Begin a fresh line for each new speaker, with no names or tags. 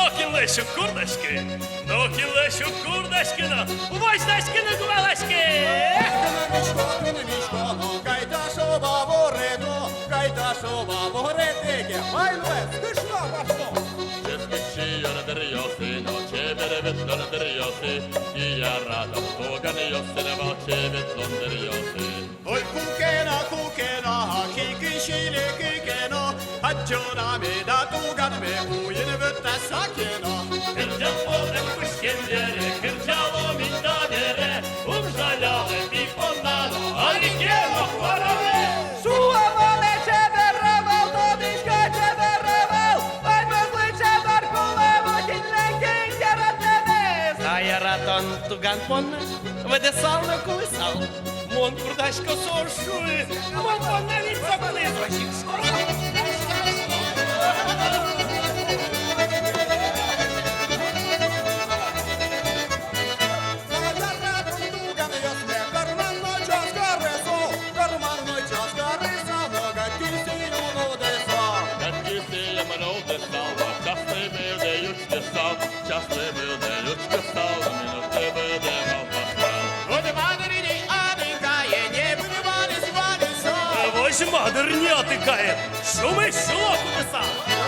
Лещу курдочки, ноги лещу курдочкина, войсточкина гувалочки.
Книжко, ну кайдашова ворето, кайдашова ворете, майле, скишла вашо.
Ческищия дерьоси, ноче беревитлон дерьоси, і я радом туган йосинева чевитлон дерьоси.
Ой, кукена, кикишили кикена, аджонами да туганме, уїн витта сакена.
Кирчал подем кушкендере, кирчало миндадере, умжаляли піпонадо, а лікемо хворове.
Суамоле чеберевел, тобічка чеберевел, ай безличе баркулево, кінленький яратневе.
Заяратон туган понне, веде сало колесал, мон курдашко сошує, мон понне від заколизочик.
Щасливий де людське стало, мінути буде мовпаскал.
От мадрині адикає, не вибивали звалися.
Ось мадер не отикає, що ми щолоку писав.